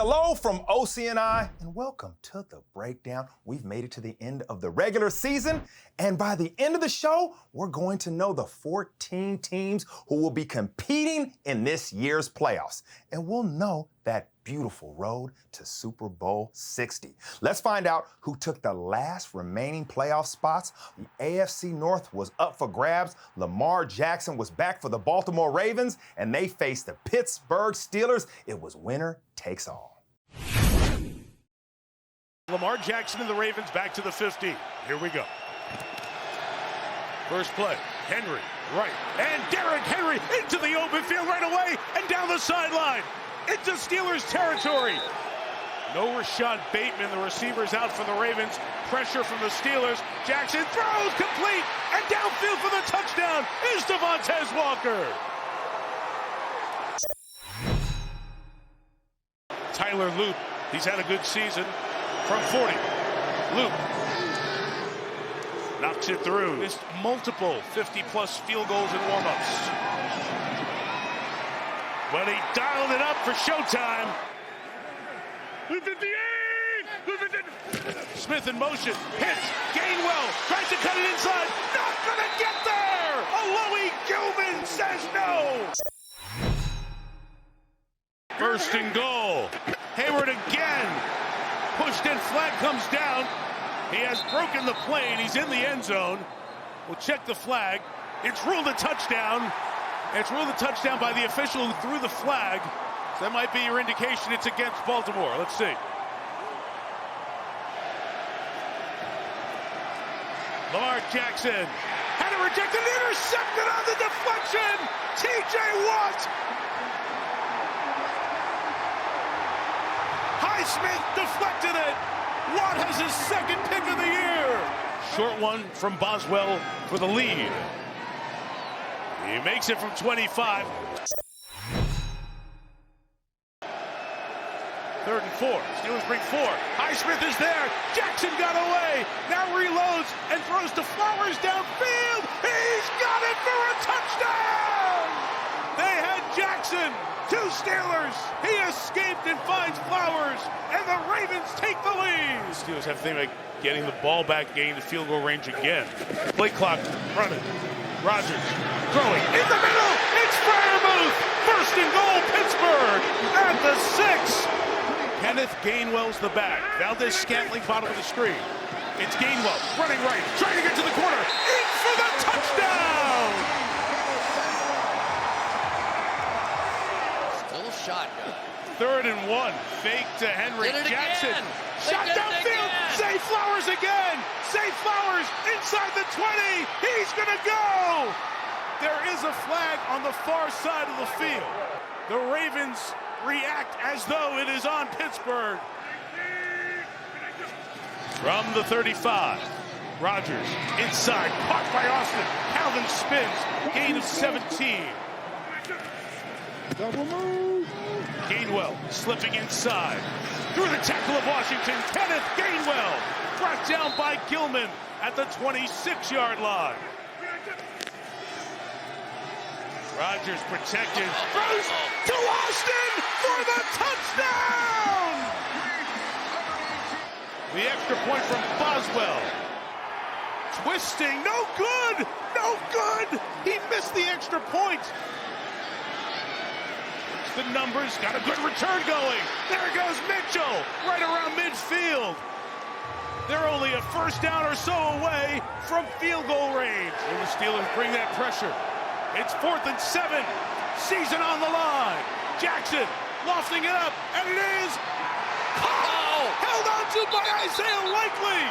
Hello from OCNI, and welcome to the breakdown. We've made it to the end of the regular season, and by the end of the show, we're going to know the 14 teams who will be competing in this year's playoffs, and we'll know that beautiful road to Super Bowl 60. Let's find out who took the last remaining playoff spots. The AFC North was up for grabs. Lamar Jackson was back for the Baltimore Ravens, and they faced the Pittsburgh Steelers. It was winner takes all. Lamar Jackson and the Ravens back to the 50. Here we go. First play, Henry, right, and Derrick Henry into the open field right away and down the sideline. Into Steelers territory. No Rashad Bateman, the receiver's out for the Ravens. Pressure from the Steelers. Jackson throws complete, and downfield for the touchdown is Devontae Walker. Tyler Loop, he's had a good season from 40. Loop knocks it through. Missed multiple 50-plus field goals and warm-ups. But he dialed it up for showtime. Smith in motion, hits, Gainwell, tries to cut it inside, not gonna get there! Alohi Gilman says no! First and goal. Hayward again. Pushed in, flag comes down. He has broken the play and he's in the end zone. We'll check the flag. It's ruled a touchdown. It's ruled a touchdown by the official who threw the flag. So that might be your indication it's against Baltimore. Let's see. Lamar Jackson had it rejected, intercepted on the deflection. T.J. Watt. Highsmith deflected it. Watt has his second pick of the year. Short one from Boswell for the lead. He makes it from 25. Third and 4. Steelers bring 4. Highsmith is there. Jackson got away. Now reloads and throws to Flowers downfield. He's got it for a touchdown! They had Jackson. 2 Steelers. He escaped and finds Flowers, and the Ravens take the lead. The Steelers have to think about getting the ball back, getting the field goal range again. Play clock running. Rodgers throwing in the middle. It's Freiermuth. First and goal, Pittsburgh at the 6. Kenneth Gainwell's the back. Valdez Scantling bottom of the screen. It's Gainwell running right, trying to get to the corner. In for the touchdown. Still a shotgun. Third and 1. Fake to Henry Jackson. Again. Shot downfield. Zay Flowers again. Zay Flowers inside the 20. He's going to go. There is a flag on the far side of the field. The Ravens react as though it is on Pittsburgh. From the 35. Rodgers inside. Caught by Austin. Calvin spins. Gain of 17. Double move. Gainwell slipping inside. Through the tackle of Washington, Kenneth Gainwell brought down by Gilman at the 26-yard line. Rodgers protected, throws to Austin for the touchdown! The extra point from Boswell. Twisting, no good, no good. He missed the extra point. The numbers, got a good return going. There goes Mitchell, right around midfield. They're only a first down or so away from field goal range. And the Steelers bring that pressure. It's 4th and 7. Season on the line. Jackson lofting it up, and it is held on to by Isaiah Likely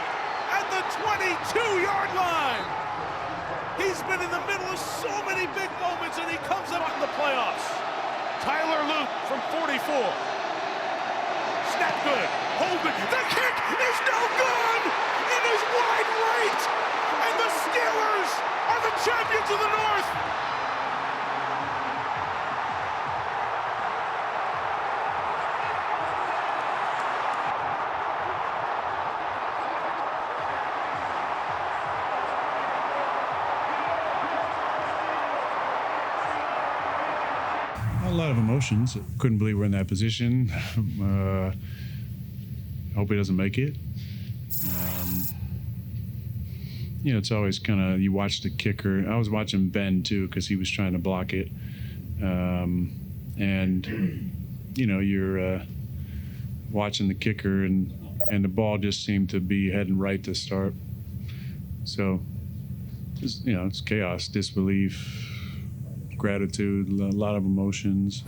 at the 22-yard line. He's been in the middle of so many big moments, and he comes up in the playoffs. Tyler Loop from 44. Snap good. Holden. The kick is no good. It is wide right. And the Steelers are the champions of the North. lot of emotions. Couldn't believe we're in that position. Hope he doesn't make it. You know, it's always kind of, you watch the kicker. I was watching Ben too, because he was trying to block it. And, you know, you're watching the kicker and the ball just seemed to be heading right to start. So, just, you know, it's chaos, disbelief, gratitude, a lot of emotions.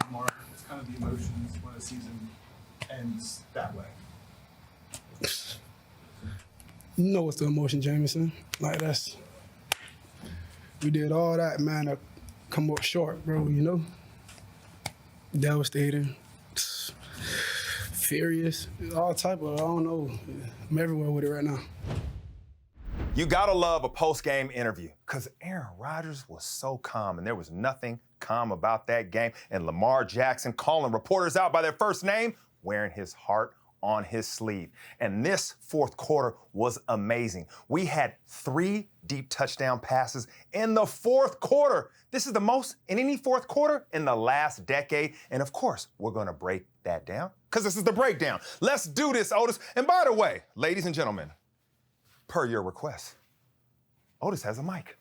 Lamar, it's kind of the emotions when a season ends that way. You know what's the emotion, Jameson? Like, we did all that, man, to come up short, bro, you know? Devastating, furious, all type of, I don't know. I'm everywhere with it right now. You gotta love a post-game interview, because Aaron Rodgers was so calm, and there was nothing calm about that game. And Lamar Jackson calling reporters out by their first name, wearing his heart on his sleeve. And this fourth quarter was amazing. We had 3 deep touchdown passes in the fourth quarter. This is the most in any fourth quarter in the last decade. And of course, we're gonna break that down, because this is the breakdown. Let's do this, Otis. And by the way, ladies and gentlemen, per your request, Otis has a mic.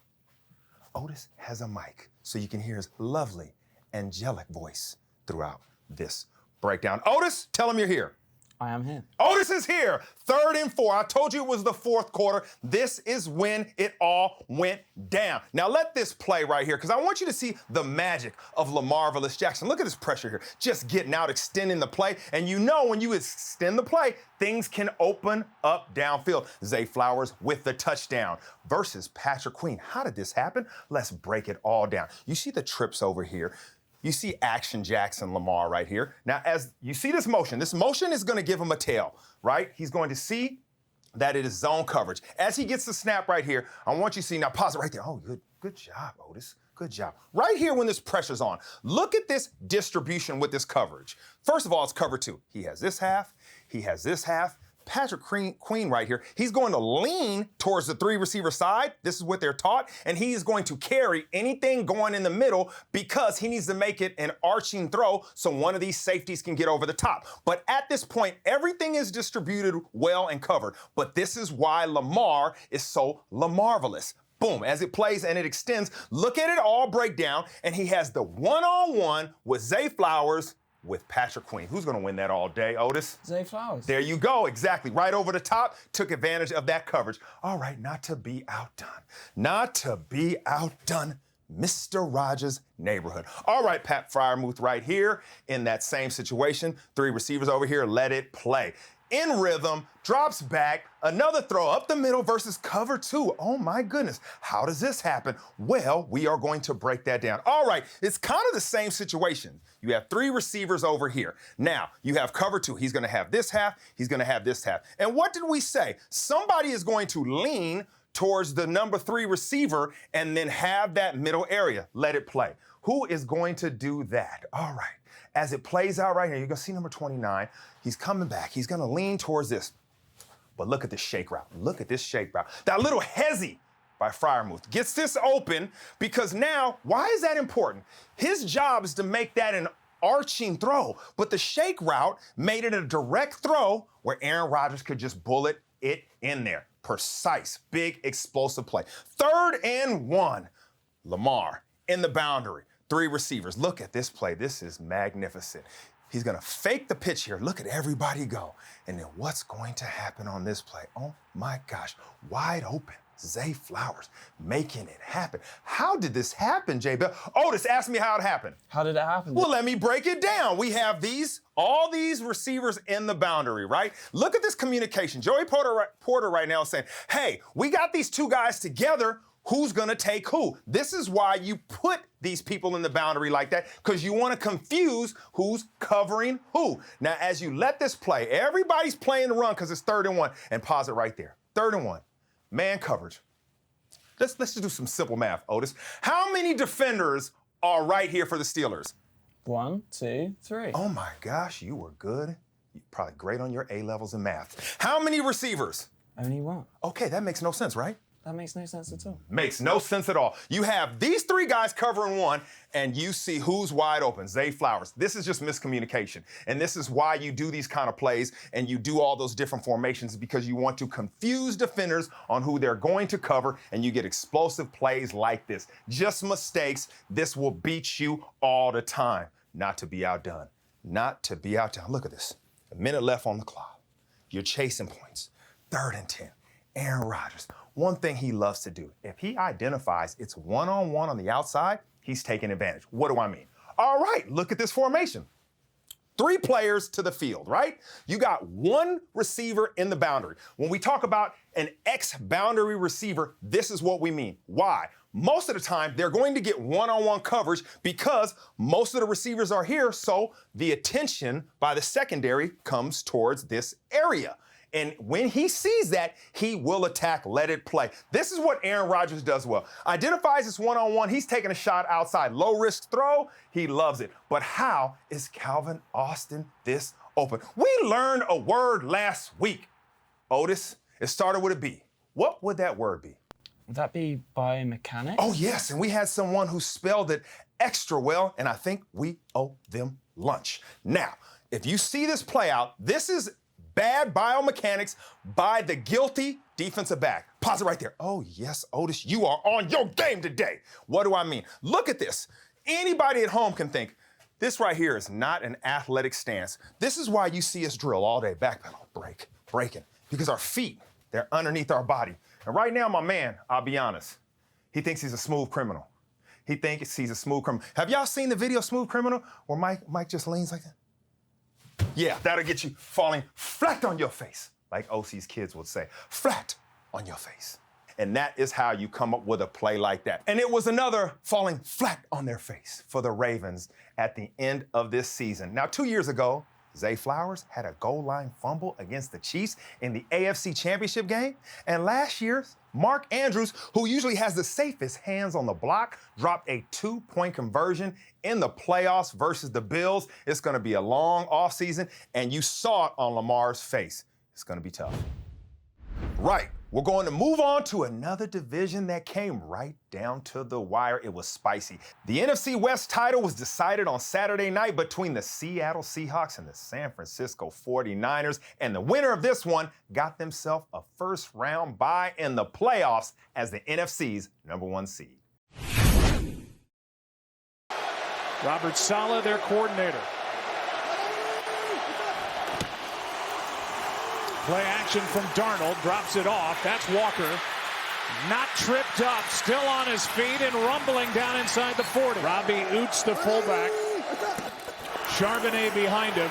Otis has a mic, so you can hear his lovely, angelic voice throughout this breakdown. Otis, tell him you're here. I am here. Otis is here. 3rd and 4. I told you it was the fourth quarter. This is when it all went down. Now let this play right here, because I want you to see the magic of Myles Jackson. Look at this pressure here. Just getting out, extending the play. And you know when you extend the play, things can open up downfield. Zay Flowers with the touchdown versus Patrick Queen. How did this happen? Let's break it all down. You see the trips over here. You see Action Jackson Lamar right here. Now, as you see this motion is going to give him a tail, right? He's going to see that it is zone coverage. As he gets the snap right here, I want you to see, now pause it right there. Oh, good job, Otis. Good job. Right here when this pressure's on, look at this distribution with this coverage. First of all, it's cover 2. He has this half, he has this half. Patrick Queen right here, he's going to lean towards the 3 receiver side. This is what they're taught. And he is going to carry anything going in the middle, because he needs to make it an arching throw so one of these safeties can get over the top. But at this point, everything is distributed well and covered. But this is why Lamar is so Lamarvelous. Boom, as it plays and it extends, look at it all break down. And he has the one-on-one with Zay Flowers with Patrick Queen. Who's gonna win that all day, Otis? Zay Flowers. There you go, exactly. Right over the top, took advantage of that coverage. All right, not to be outdone. Not to be outdone, Mr. Rogers' neighborhood. All right, Pat Freiermuth right here in that same situation. 3 receivers over here, let it play. In rhythm, drops back, another throw up the middle versus cover 2. Oh my goodness, how does this happen? Well, we are going to break that down. All right, it's kind of the same situation. You have 3 receivers over here. Now, you have cover 2. He's gonna have this half, he's gonna have this half. And what did we say? Somebody is going to lean towards the number 3 receiver and then have that middle area. Let it play. Who is going to do that? All right. As it plays out right here, you're gonna see number 29. He's coming back. He's gonna lean towards this. But look at this shake route. Look at this shake route. That little hezzy by Freiermuth gets this open, because now, why is that important? His job is to make that an arching throw, but the shake route made it a direct throw where Aaron Rodgers could just bullet it in there. Precise, big, explosive play. 3rd and 1. Lamar in the boundary. 3 receivers. Look at this play. This is magnificent. He's going to fake the pitch here. Look at everybody go. And then what's going to happen on this play? Oh, my gosh. Wide open. Zay Flowers making it happen. How did this happen, J. Bell? Otis, ask me how it happened. How did it happen? Well, let me break it down. We have all these receivers in the boundary, right? Look at this communication. Joey Porter right now is saying, hey, we got these 2 guys together. Who's gonna take who? This is why you put these people in the boundary like that, because you wanna confuse who's covering who. Now, as you let this play, everybody's playing the run because it's 3rd and 1, and pause it right there. 3rd and 1, man coverage. Let's just do some simple math, Otis. How many defenders are right here for the Steelers? 1, 2, 3. Oh my gosh, you were good. You're probably great on your A levels in math. How many receivers? Only 1. Okay, that makes no sense, right? That makes no sense at all. Makes no sense at all. You have these three guys covering one, and you see who's wide open. Zay Flowers. This is just miscommunication. And this is why you do these kind of plays and you do all those different formations, because you want to confuse defenders on who they're going to cover, and you get explosive plays like this. Just mistakes. This will beat you all the time. Not to be outdone. Not to be outdone. Look at this. A minute left on the clock. You're chasing points. 3rd and 10. Aaron Rodgers. One thing he loves to do, if he identifies it's one-on-one on the outside, he's taking advantage. What do I mean? All right, look at this formation. 3 players to the field, right? You got 1 receiver in the boundary. When we talk about an ex-boundary receiver, this is what we mean. Why? Most of the time, they're going to get one-on-one coverage because most of the receivers are here, so the attention by the secondary comes towards this area. And when he sees that, he will attack, let it play. This is what Aaron Rodgers does well. Identifies this one-on-one, he's taking a shot outside. Low-risk throw, he loves it. But how is Calvin Austin this open? We learned a word last week, Otis. It started with a B. What would that word be? Would that be biomechanics? Oh, yes, and we had someone who spelled it extra well, and I think we owe them lunch. Now, if you see this play out, this is bad biomechanics by the guilty defensive back. Pause it right there. Oh, yes, Otis, you are on your game today. What do I mean? Look at this. Anybody at home can think, this right here is not an athletic stance. This is why you see us drill all day. Backpedal, breaking. Because our feet, they're underneath our body. And right now, my man, I'll be honest, he thinks he's a smooth criminal. He thinks he's a smooth criminal. Have y'all seen the video Smooth Criminal where Mike just leans like that? Yeah, that'll get you falling flat on your face, like OC's kids would say, flat on your face. And that is how you come up with a play like that. And it was another falling flat on their face for the Ravens at the end of this season. Now, 2 years ago, Zay Flowers had a goal line fumble against the Chiefs in the AFC Championship game. And last year, Mark Andrews, who usually has the safest hands on the block, dropped a 2-point conversion in the playoffs versus the Bills. It's going to be a long offseason, and you saw it on Lamar's face. It's going to be tough. Right. We're going to move on to another division that came right down to the wire. It was spicy. The NFC West title was decided on Saturday night between the Seattle Seahawks and the San Francisco 49ers. And the winner of this one got themselves a first-round bye in the playoffs as the NFC's #1 seed. Robert Saleh, their coordinator. Play action from Darnold, drops it off. That's Walker. Not tripped up, still on his feet and rumbling down inside the 40. Robbie Oots, the fullback. Charbonnet behind him.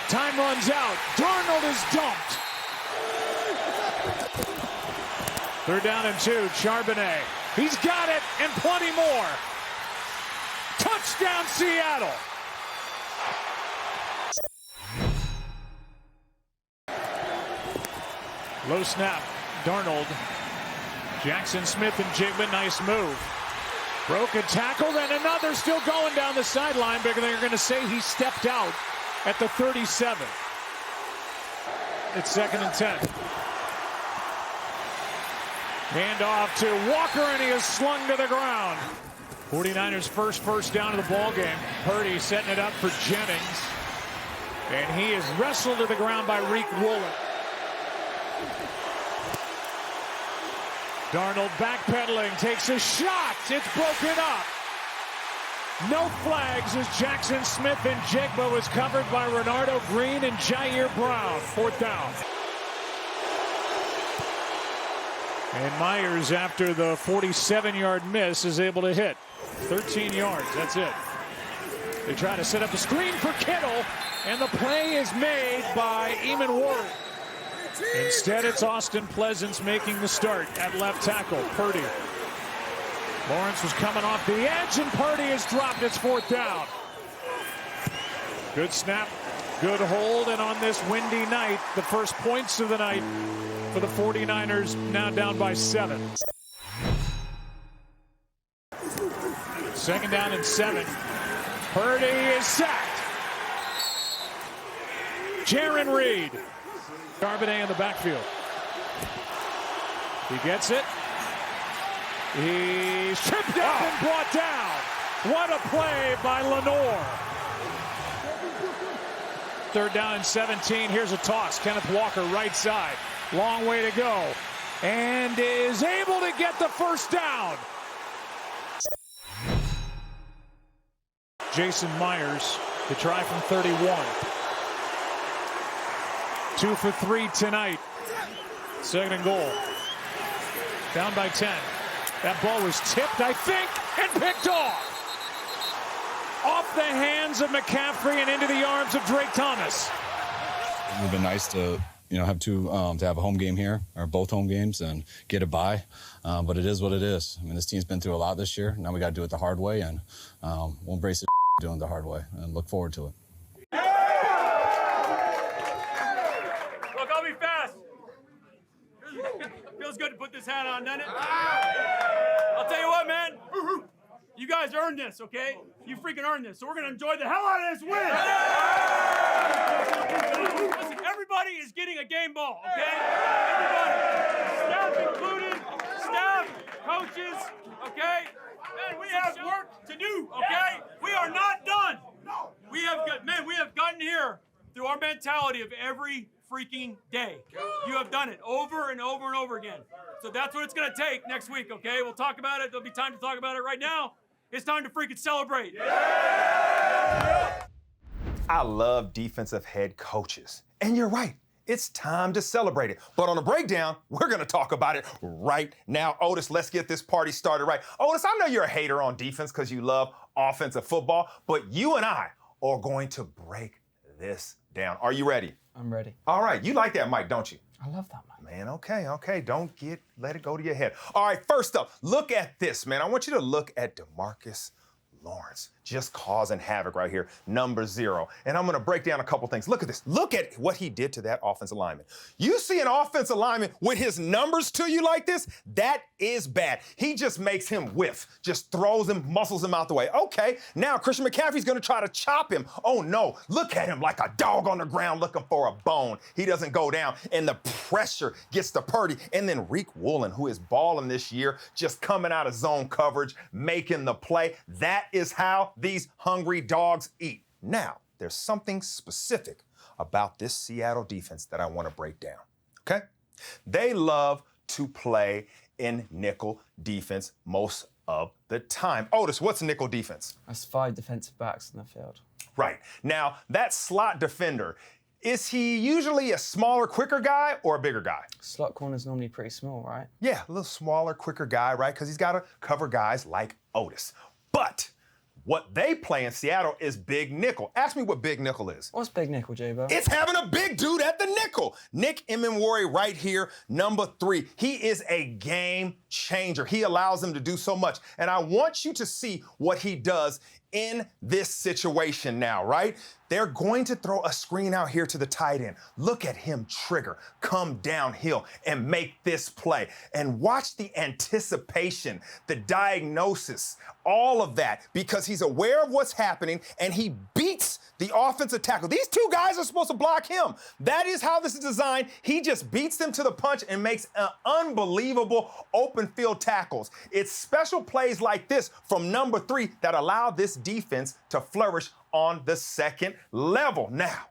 Time runs out. Darnold is dumped. 3rd down and 2. Charbonnet. He's got it and plenty more. Touchdown, Seattle. Low snap, Darnold. Jackson, Smith, and Jigba, nice move. Broke a tackle, then another still going down the sideline, but they're going to say he stepped out at the 37. It's 2nd and 10. Hand off to Walker, and he is slung to the ground. 49ers first down of the ball game. Purdy setting it up for Jennings. And he is wrestled to the ground by Reek Woolen. Darnold backpedaling, takes a shot. It's broken up. No flags as Jackson Smith and Jigba was covered by Renardo Green and Jair Brown. 4th down. And Myers, after the 47-yard miss, is able to hit. 13 yards, that's it. They try to set up a screen for Kittle, and the play is made by Eamon Ward. Instead, it's Austin Pleasance making the start at left tackle. Purdy. Lawrence was coming off the edge, and Purdy has dropped. It's 4th down. Good snap, good hold, and on this windy night, the first points of the night for the 49ers, now down by 7. 2nd down and 7. Purdy is sacked. Jaron Reed. Charbonnet in the backfield. He gets it. He's tripped up and brought down. What a play by Lenore. 3rd down and 17. Here's a toss. Kenneth Walker, right side. Long way to go. And is able to get the first down. Jason Myers to try from 31. 2 for 3 tonight. 2nd and goal. Down by 10. That ball was tipped, I think, and picked off. Off the hands of McCaffrey and into the arms of Drake Thomas. It would have been nice to, have to have a home game here, or both home games, and get a bye. But it is what it is. I mean, this team's been through a lot this year. Now we got to do it the hard way, and we'll embrace it doing it the hard way, and look forward to it. Look, I'll be fast. Feels good to put this hat on, doesn't it? I'll tell you what, man. You guys earned this, okay? You freaking earned this. So we're going to enjoy the hell out of this win. Listen, everybody is getting a game ball, okay? Everybody. Staff included. Staff, coaches, okay? Man, we have work to do, okay? We are not done. We have gotten here through our mentality of every freaking day. You have done it over and over and over again. So that's what it's going to take next week, okay? We'll talk about it. There'll be time to talk about it right now. It's time to freaking celebrate. I love defensive head coaches. And you're right. It's time to celebrate it. But on the breakdown, we're going to talk about it right now. Otis, let's get this party started right. Otis, I know you're a hater on defense because you love offensive football, but you and I are going to break this down. Are you ready? I'm ready. All right. You like that mic, don't you? I love that, man. Man, okay. Don't let it go to your head. All right, first up, look at this, man. I want you to look at DeMarcus Lawrence, just causing havoc right here, number 0. And I'm going to break down a couple things. Look at this. Look at what he did to that offensive lineman. You see an offensive lineman with his numbers to you like this? That is bad. He just makes him whiff, just throws him, muscles him out the way. Okay, now Christian McCaffrey's going to try to chop him. Oh, no. Look at him like a dog on the ground looking for a bone. He doesn't go down, and the pressure gets to Purdy. And then Reek Woolen, who is balling this year, just coming out of zone coverage, making the play. That is how these hungry dogs eat. Now, there's something specific about this Seattle defense that I want to break down, okay? They love to play in nickel defense most of the time. Otis, what's nickel defense? That's 5 defensive backs in the field. Right. Now, that slot defender, is he usually a smaller, quicker guy or a bigger guy? Slot corner's normally pretty small, right? Yeah, a little smaller, quicker guy, right? Because he's got to cover guys like Otis. But what they play in Seattle is big nickel. Ask me what big nickel is. What's big nickel, J-Bo? It's having a big dude at the nickel. Nick Emmanwori right here, number 3. He is a game changer. He allows them to do so much. And I want you to see what he does in this situation now, right? They're going to throw a screen out here to the tight end. Look at him trigger, come downhill, and make this play. And watch the anticipation, the diagnosis, all of that, because he's aware of what's happening, and he beats the offensive tackle. These 2 guys are supposed to block him. That is how this is designed. He just beats them to the punch and makes an unbelievable open field tackles. It's special plays like this from number 3 that allow this defense to flourish on the second level. Now,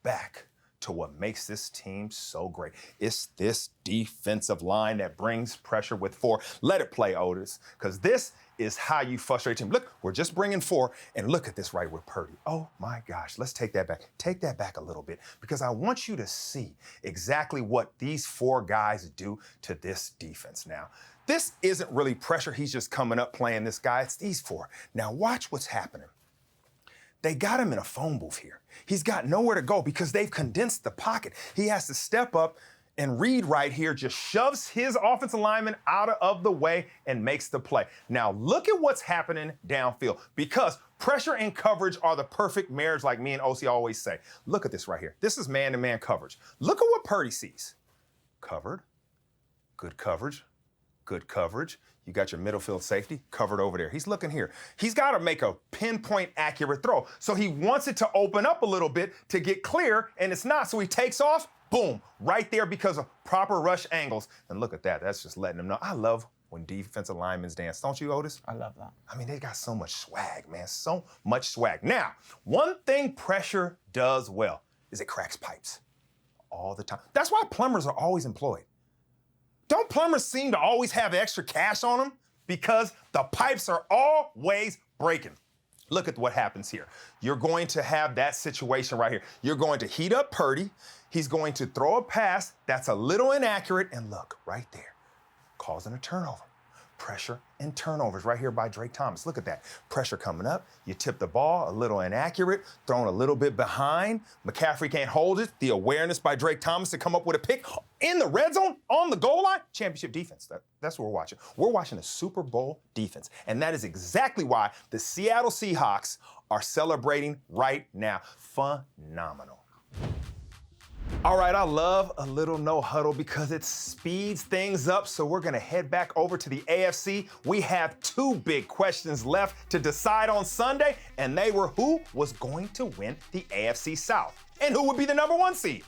back to what makes this team so great. It's this defensive line that brings pressure with 4. Let it play, Otis, because this is how you frustrate him. Look, we're just bringing 4, and look at this right with Purdy. Oh, my gosh. Let's take that back. Take that back a little bit, because I want you to see exactly what these 4 guys do to this defense now. This isn't really pressure. He's just coming up playing this guy. It's these 4. Now, watch what's happening. They got him in a phone booth here. He's got nowhere to go because they've condensed the pocket. He has to step up, and Reed right here just shoves his offensive lineman out of the way and makes the play. Now, look at what's happening downfield, because pressure and coverage are the perfect marriage, like me and OC always say. Look at this right here. This is man-to-man coverage. Look at what Purdy sees. Covered, good coverage, good coverage. You got your middle field safety covered over there. He's looking here. He's got to make a pinpoint accurate throw. So he wants it to open up a little bit to get clear, and it's not. So he takes off, Boom, right there because of proper rush angles. And look at that. That's just letting them know. I love when defensive linemen dance. Don't you, Otis? I love that. I mean, they got so much swag, man. So much swag. Now, one thing pressure does well is it cracks pipes all the time. That's why plumbers are always employed. Don't plumbers seem to always have extra cash on them? Because the pipes are always breaking. Look at what happens here. You're going to have that situation right here. You're going to heat up Purdy. He's going to throw a pass that's a little inaccurate. And look, right there, causing a turnover. Pressure and turnovers right here by Drake Thomas. Look at that. Pressure coming up. You tip the ball, a little inaccurate, thrown a little bit behind. McCaffrey can't hold it. The awareness by Drake Thomas to come up with a pick in the red zone, on the goal line. Championship defense. That's what we're watching. We're watching a Super Bowl defense. And that is exactly why the Seattle Seahawks are celebrating right now. Phenomenal. All right, I love a little no huddle because it speeds things up. So we're going to head back over to the AFC. We have two big questions left to decide on Sunday, and they were who was going to win the AFC South and who would be the #1 seed.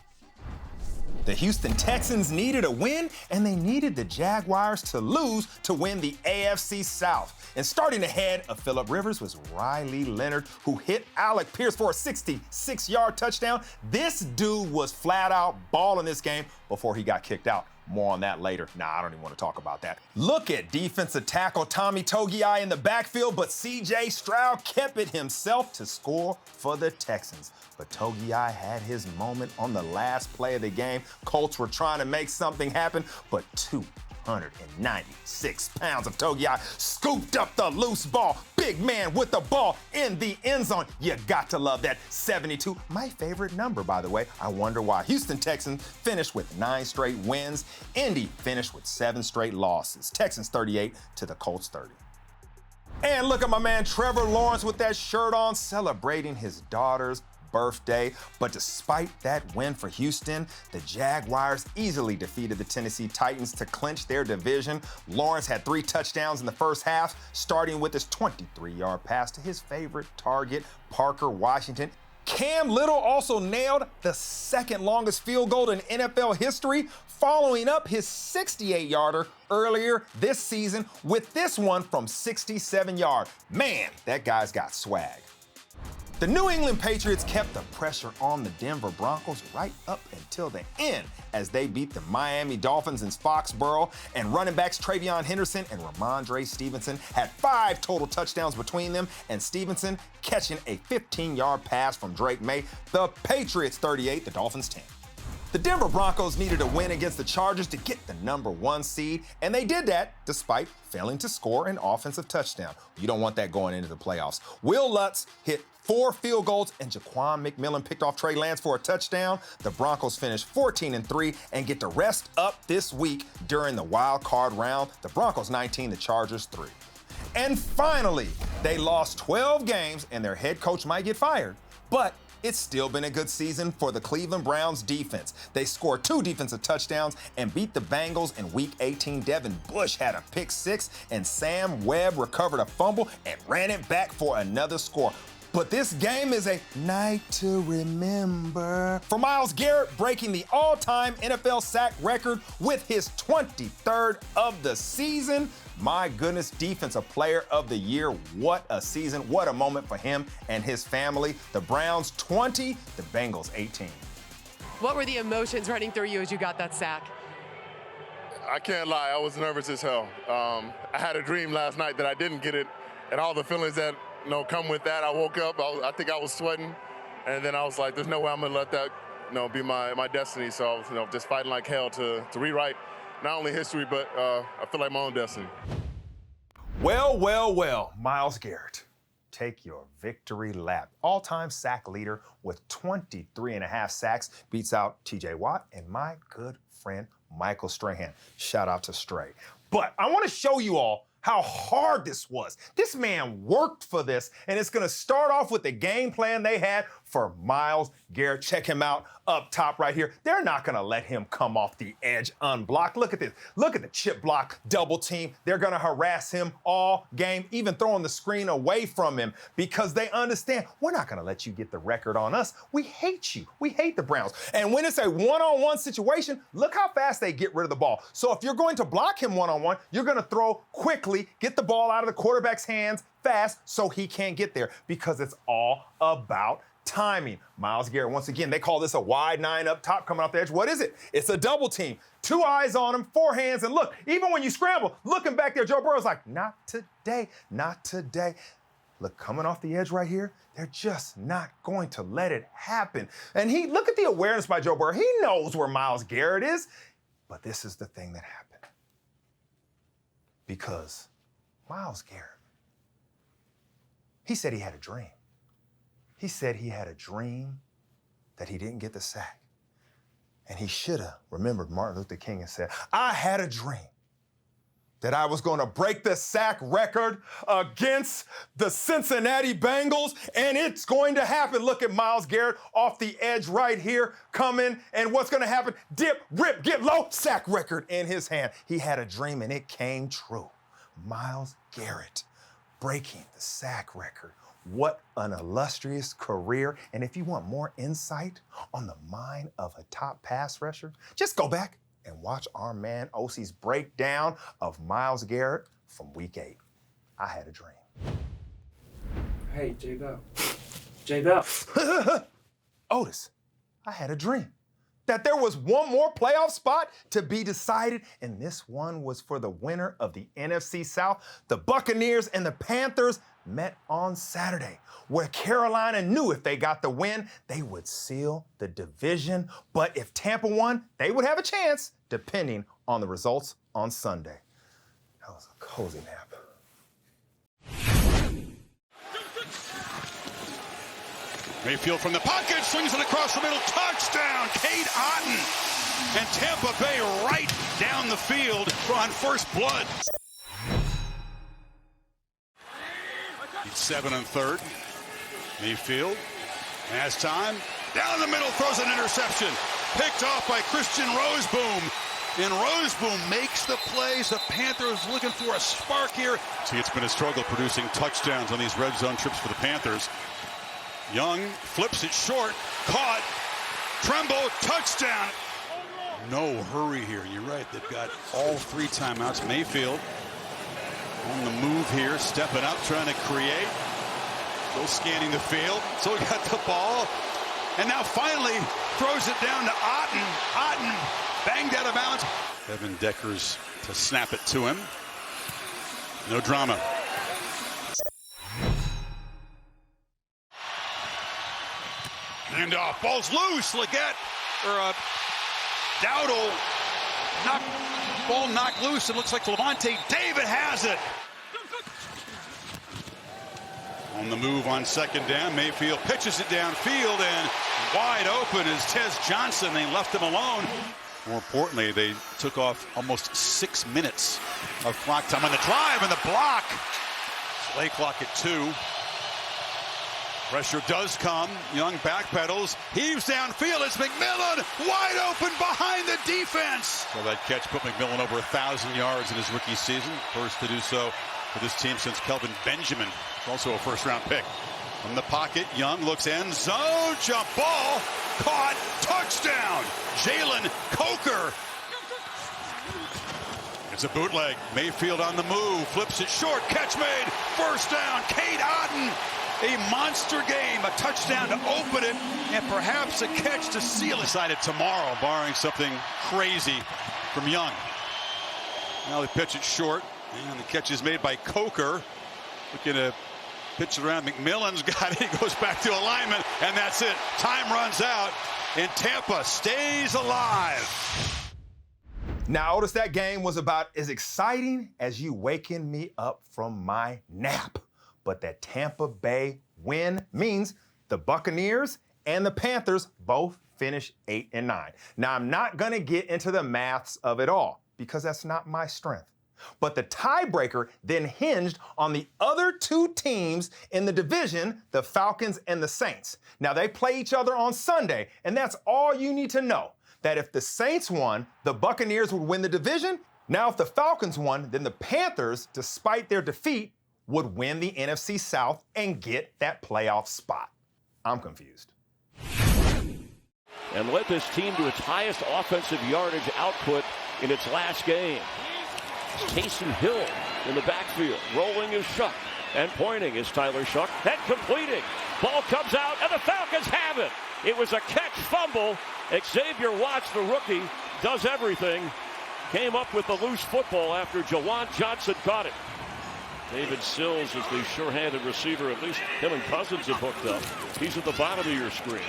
The Houston Texans needed a win, and they needed the Jaguars to lose to win the AFC South. And starting ahead of Phillip Rivers was Riley Leonard, who hit Alec Pierce for a 66-yard touchdown. This dude was flat out balling this game before he got kicked out. More on that later. Nah, I don't even want to talk about that. Look at defensive tackle Tommy Togiai in the backfield, but C.J. Stroud kept it himself to score for the Texans. But Togiai had his moment on the last play of the game. Colts were trying to make something happen, but 296 pounds of Togiai scooped up the loose ball. Big man with the ball in the end zone. You got to love that. 72, my favorite number, by the way. I wonder why. Houston Texans finished with 9 straight wins. Indy finished with 7 straight losses. Texans 38 to the Colts 30. And look at my man Trevor Lawrence with that shirt on, celebrating his daughter's birthday. But despite that win for Houston, the Jaguars easily defeated the Tennessee Titans to clinch their division. Lawrence had 3 touchdowns in the first half, starting with his 23-yard pass to his favorite target, Parker Washington. Cam Little also nailed the second longest field goal in NFL history, following up his 68-yarder earlier this season with this one from 67 yards. Man, that guy's got swag. The New England Patriots kept the pressure on the Denver Broncos right up until the end as they beat the Miami Dolphins in Foxborough, and running backs Travion Henderson and Ramondre Stevenson had 5 total touchdowns between them, and Stevenson catching a 15-yard pass from Drake May. The Patriots 38, the Dolphins 10. The Denver Broncos needed a win against the Chargers to get the #1 seed, and they did that despite failing to score an offensive touchdown. You don't want that going into the playoffs. Will Lutz hit 4 field goals, and Jaquan McMillan picked off Trey Lance for a touchdown. The Broncos finished 14-3 and get to rest up this week during the wild card round. The Broncos 19, the Chargers 3. And finally, they lost 12 games, and their head coach might get fired. But it's still been a good season for the Cleveland Browns defense. They scored 2 defensive touchdowns and beat the Bengals in Week 18. Devin Bush had a pick 6, and Sam Webb recovered a fumble and ran it back for another score. But this game is a night to remember for Myles Garrett, breaking the all-time NFL sack record with his 23rd of the season. My goodness, Defensive Player of the Year. What a season. What a moment for him and his family. The Browns 20, the Bengals 18. What were the emotions running through you as you got that sack? I can't lie, I was nervous as hell. I had a dream last night that I didn't get it, and all the feelings that come with that. I woke up, I think I was sweating, and then I was like, there's no way I'm gonna let that be my destiny. So I was just fighting like hell to rewrite not only history, but I feel like my own destiny. Well, well, well, Myles Garrett, take your victory lap. All-time sack leader with 23.5 sacks, beats out TJ Watt and my good friend Michael Strahan. Shout out to Stray. But I want to show you all how hard this was. This man worked for this, and it's going to start off with the game plan they had for Myles Garrett. Check him out up top right here. They're not going to let him come off the edge unblocked. Look at this. Look at the chip block double team. They're going to harass him all game, even throwing the screen away from him because they understand we're not going to let you get the record on us. We hate you. We hate the Browns. And when it's a one-on-one situation, look how fast they get rid of the ball. So if you're going to block him one-on-one, you're going to throw quickly, get the ball out of the quarterback's hands fast so he can't get there because it's all about timing. Myles Garrett, once again, they call this a wide 9 up top coming off the edge. What is it? It's a double team. 2 eyes on him, 4 hands, and look, even when you scramble, looking back there, Joe Burrow's like, not today, not today. Look, coming off the edge right here, they're just not going to let it happen. And look at the awareness by Joe Burrow. He knows where Myles Garrett is, but this is the thing that happened. Because Myles Garrett, he said he had a dream. He said he had a dream that he didn't get the sack. And he should have remembered Martin Luther King and said, I had a dream that I was going to break the sack record against the Cincinnati Bengals, and it's going to happen. Look at Myles Garrett off the edge right here coming, and what's going to happen? Dip, rip, get low, sack record in his hand. He had a dream, and it came true. Myles Garrett breaking the sack record. What an illustrious career. And if you want more insight on the mind of a top pass rusher, just go back and watch our man OC's breakdown of Myles Garrett from week 8. I had a dream. Hey, J-Bell. J-Bell. Otis, I had a dream that there was one more playoff spot to be decided, and this one was for the winner of the NFC South. The Buccaneers and the Panthers met on Saturday, where Carolina knew if they got the win, they would seal the division. But if Tampa won, they would have a chance, depending on the results on Sunday. That was a cozy nap. Mayfield from the pocket, swings it across the middle, touchdown, Aden. And Tampa Bay right down the field on first blood. It's 7 and 3rd. Mayfield has time. Down the middle, throws an interception. Picked off by Christian Roseboom. And Roseboom makes the plays. The Panthers looking for a spark here. See, it's been a struggle producing touchdowns on these red zone trips for the Panthers. Young flips it short, caught, Tremble, touchdown. No hurry here, you're right, they've got all 3 timeouts. Mayfield on the move here, stepping up, trying to create. Go scanning the field, so he got the ball, and now finally throws it down to Aden. Aden banged out of bounds. Evan Deckers to snap it to him. No drama. Handoff, ball's loose. Leggett Dowdle ball knocked loose. It looks like Levante David has it. On the move on 2nd down, Mayfield pitches it downfield, and wide open is Tez Johnson. They left him alone. More importantly, they took off almost 6 minutes of clock time on the drive and the block. Play clock at 2. Pressure does come. Young backpedals, heaves downfield. It's McMillan wide open behind the defense. So that catch put McMillan over 1,000 yards in his rookie season. First to do so for this team since Kelvin Benjamin, also a first-round pick. From the pocket, Young looks end zone, jump ball, caught, touchdown. Jalen Coker. It's a bootleg. Mayfield on the move, flips it short, catch made, first down. Aden. A monster game, a touchdown to open it, and perhaps a catch to seal it. Decided tomorrow, barring something crazy from Young. Now they pitch it short, and the catch is made by Coker. Looking to pitch it around. McMillan's got it. He goes back to alignment, and that's it. Time runs out, and Tampa stays alive. Now, Otis, that game was about as exciting as you waking me up from my nap. But that Tampa Bay win means the Buccaneers and the Panthers both finish 8 and 9. Now, I'm not going to get into the maths of it all because that's not my strength. But the tiebreaker then hinged on the other two teams in the division, the Falcons and the Saints. Now, they play each other on Sunday, and that's all you need to know, that if the Saints won, the Buccaneers would win the division. Now, if the Falcons won, then the Panthers, despite their defeat, would win the NFC South and get that playoff spot. I'm confused. And led this team to its highest offensive yardage output in its last game. Taysom Hill in the backfield. Rolling is Shuck. And pointing is Tyler Shuck. And completing. Ball comes out, and the Falcons have it. It was a catch fumble. Xavier Watts, the rookie, does everything. Came up with the loose football after Jawan Johnson caught it. David Sills is the sure-handed receiver. At least him and Cousins have hooked up. He's at the bottom of your screen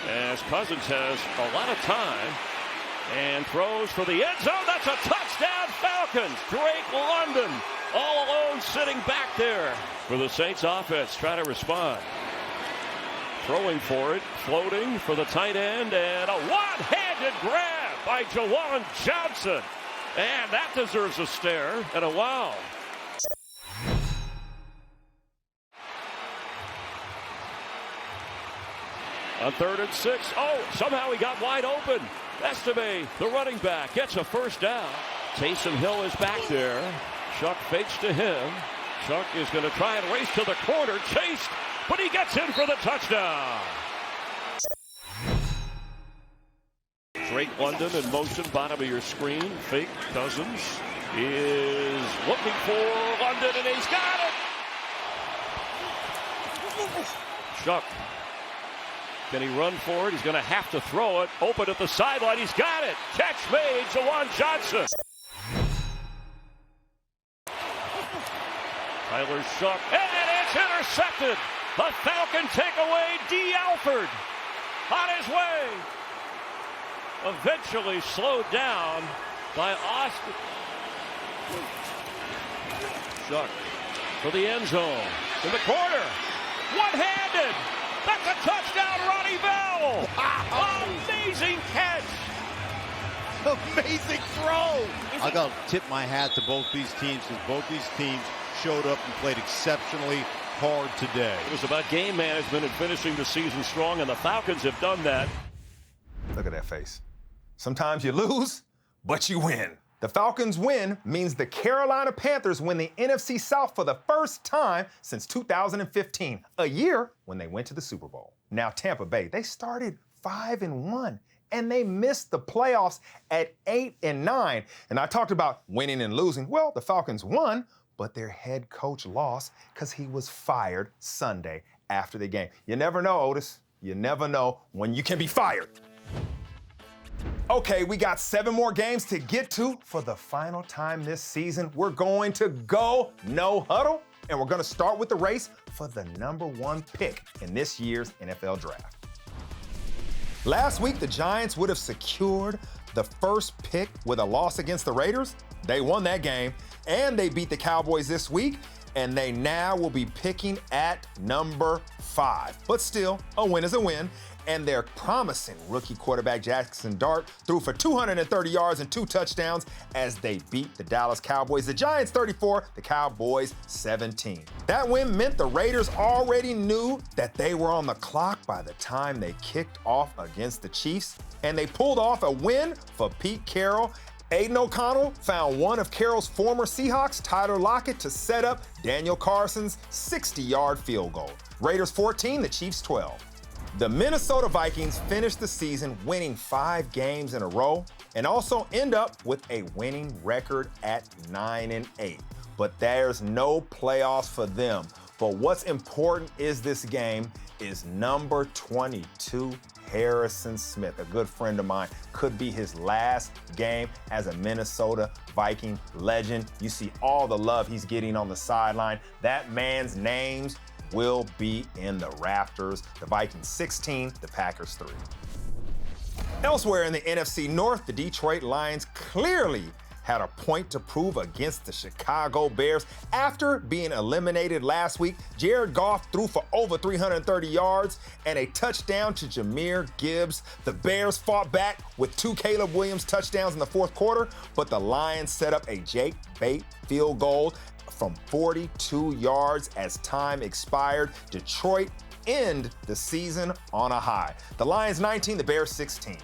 as Cousins has a lot of time and throws for the end zone. That's a touchdown, Falcons. Drake London all alone sitting back there for the Saints offense trying to respond. Throwing for it, floating for the tight end, and a one-handed grab by Jawan Johnson. And that deserves a stare and a wow. On 3rd and 6. Oh, somehow he got wide open. Estime, the running back, gets a first down. Taysom Hill is back there. Shuck fakes to him. Shuck is going to try and race to the corner. Chased, but he gets in for the touchdown. Drake London in motion, bottom of your screen. Fake Cousins is looking for London, and he's got it. Shuck. Can he run for it? He's going to have to throw it. Open at the sideline. He's got it. Catch made. Jawan Johnson. Tyler Shuck. And it's intercepted. The Falcon takeaway. D. Alford on his way. Eventually slowed down by Austin. Shuck for the end zone. In the corner. One-handed. That's a touchdown, Ronnie Bell! Wow. Amazing catch! Amazing throw! I got to tip my hat to both these teams because both these teams showed up and played exceptionally hard today. It was about game management and finishing the season strong, and the Falcons have done that. Look at that face. Sometimes you lose, but you win. The Falcons' win means the Carolina Panthers win the NFC South for the first time since 2015, a year when they went to the Super Bowl. Now, Tampa Bay, they started 5-1, and they missed the playoffs at 8-9. And I talked about winning and losing. Well, the Falcons won, but their head coach lost because he was fired Sunday after the game. You never know, Otis. You never know when you can be fired. Okay, we got 7 more games to get to for the final time this season. We're going to go no huddle, and we're going to start with the race for the #1 pick in this year's NFL Draft. Last week, the Giants would have secured the first pick with a loss against the Raiders. They won that game, and they beat the Cowboys this week, and they now will be picking at number 5. But still, a win is a win. And their promising rookie quarterback Jackson Durde threw for 230 yards and 2 touchdowns as they beat the Dallas Cowboys. The Giants 34, the Cowboys 17. That win meant the Raiders already knew that they were on the clock by the time they kicked off against the Chiefs. And they pulled off a win for Pete Carroll. Aiden O'Connell found one of Carroll's former Seahawks, Tyler Lockett, to set up Daniel Carson's 60-yard field goal. Raiders 14, the Chiefs 12. The Minnesota Vikings finished the season winning 5 games in a row and also end up with a winning record at 9-8. But there's no playoffs for them. But what's important is this game is number 22, Harrison Smith, a good friend of mine. Could be his last game as a Minnesota Viking legend. You see all the love he's getting on the sideline. That man's names will be in the rafters. The Vikings 16, the Packers 3. Elsewhere in the NFC North, the Detroit Lions clearly had a point to prove against the Chicago Bears. After being eliminated last week, Jared Goff threw for over 330 yards and a touchdown to Jahmyr Gibbs. The Bears fought back with 2 Caleb Williams touchdowns in the fourth quarter, but the Lions set up a Jake Bate field goal from 42 yards as time expired. Detroit end the season on a high. The Lions 19, the Bears 16.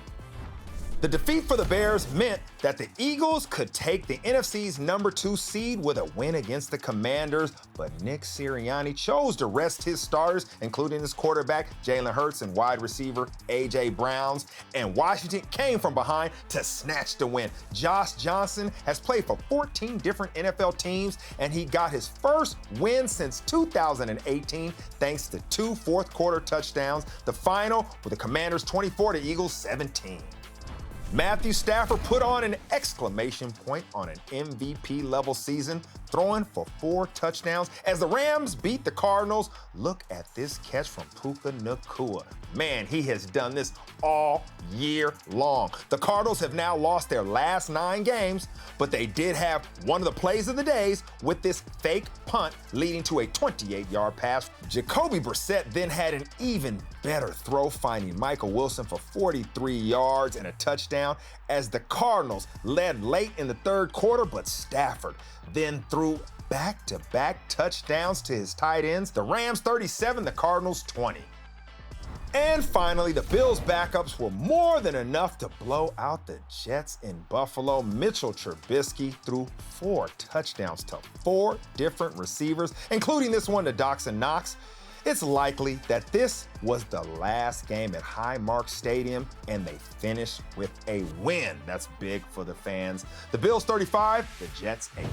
The defeat for the Bears meant that the Eagles could take the NFC's number 2 seed with a win against the Commanders, but Nick Sirianni chose to rest his starters, including his quarterback, Jalen Hurts, and wide receiver, A.J. Browns, and Washington came from behind to snatch the win. Josh Johnson has played for 14 different NFL teams, and he got his first win since 2018 thanks to 2 fourth-quarter touchdowns. The final with the Commanders 24, the Eagles 17. Matthew Stafford put on an exclamation point on an MVP-level season, throwing for 4 touchdowns. As the Rams beat the Cardinals, look at this catch from Puka Nacua. Man, he has done this all year long. The Cardinals have now lost their last 9 games, but they did have one of the plays of the days with this fake punt leading to a 28-yard pass. Jacoby Brissett then had an even better throw, finding Michael Wilson for 43 yards and a touchdown as the Cardinals led late in the third quarter, but Stafford then threw back-to-back touchdowns to his tight ends. The Rams 37, the Cardinals 20. And finally, the Bills' backups were more than enough to blow out the Jets in Buffalo. Mitchell Trubisky threw 4 touchdowns to 4 different receivers, including this one to Dawson Knox. It's likely that this was the last game at Highmark Stadium, and they finished with a win. That's big for the fans. The Bills 35, the Jets 8.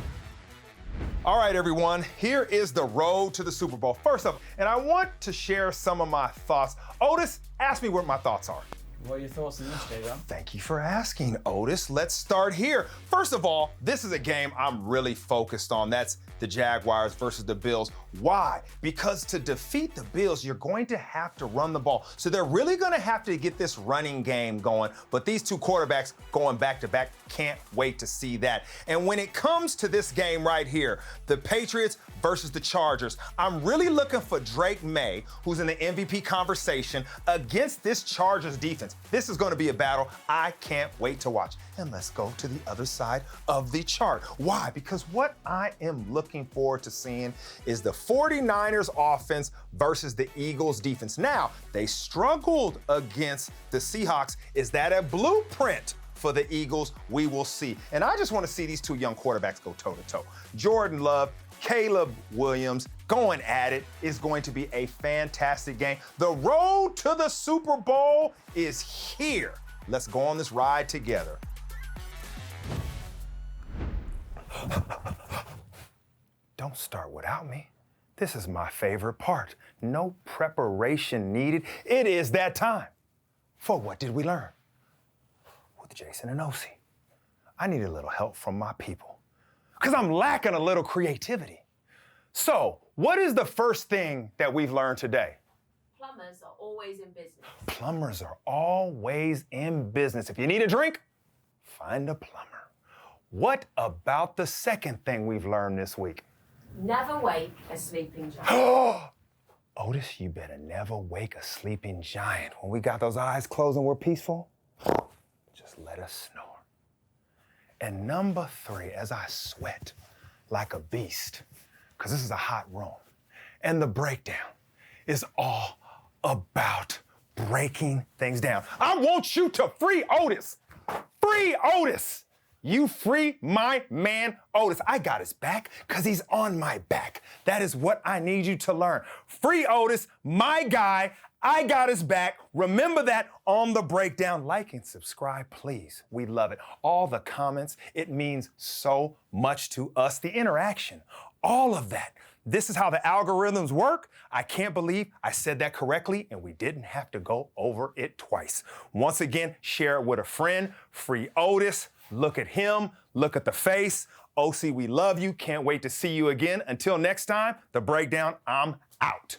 All right, everyone, here is the road to the Super Bowl. First up, and I want to share some of my thoughts. Otis, ask me what my thoughts are. What are your thoughts on this, J-Dub? Thank you for asking, Otis. Let's start here. First of all, this is a game I'm really focused on. That's the Jaguars versus the Bills. Why? Because to defeat the Bills, you're going to have to run the ball. So they're really going to have to get this running game going. But these 2 quarterbacks going back-to-back, can't wait to see that. And when it comes to this game right here, the Patriots versus the Chargers, I'm really looking for Drake May, who's in the MVP conversation, against this Chargers defense. This is going to be a battle I can't wait to watch. And let's go to the other side of the chart. Why? Because what I am looking forward to seeing is the 49ers offense versus the Eagles defense. Now, they struggled against the Seahawks. Is that a blueprint for the Eagles? We will see. And I just want to see these 2 young quarterbacks go toe-to-toe. Jordan Love, Caleb Williams going at it is going to be a fantastic game. The road to the Super Bowl is here. Let's go on this ride together. Don't start without me. This is my favorite part. No preparation needed. It is that time. For what did we learn? With Jason and Osi. I need a little help from my people because I'm lacking a little creativity. So, what is the first thing that we've learned today? Plumbers are always in business. Plumbers are always in business. If you need a drink, find a plumber. What about the second thing we've learned this week? Never wake a sleeping giant. Otis, you better never wake a sleeping giant. When we got those eyes closed and we're peaceful, just let us snore. And number 3, as I sweat like a beast, because this is a hot room, and the breakdown is all about breaking things down. I want you to free Otis. Free Otis. You free my man Otis. I got his back because he's on my back. That is what I need you to learn. Free Otis, my guy. I got his back. Remember that on the breakdown. Like and subscribe, please. We love it. All the comments, it means so much to us. The interaction, all of that. This is how the algorithms work. I can't believe I said that correctly and we didn't have to go over it twice. Once again, share it with a friend. Free Otis. Look at him. Look at the face. OC, we love you. Can't wait to see you again. Until next time, the breakdown, I'm out.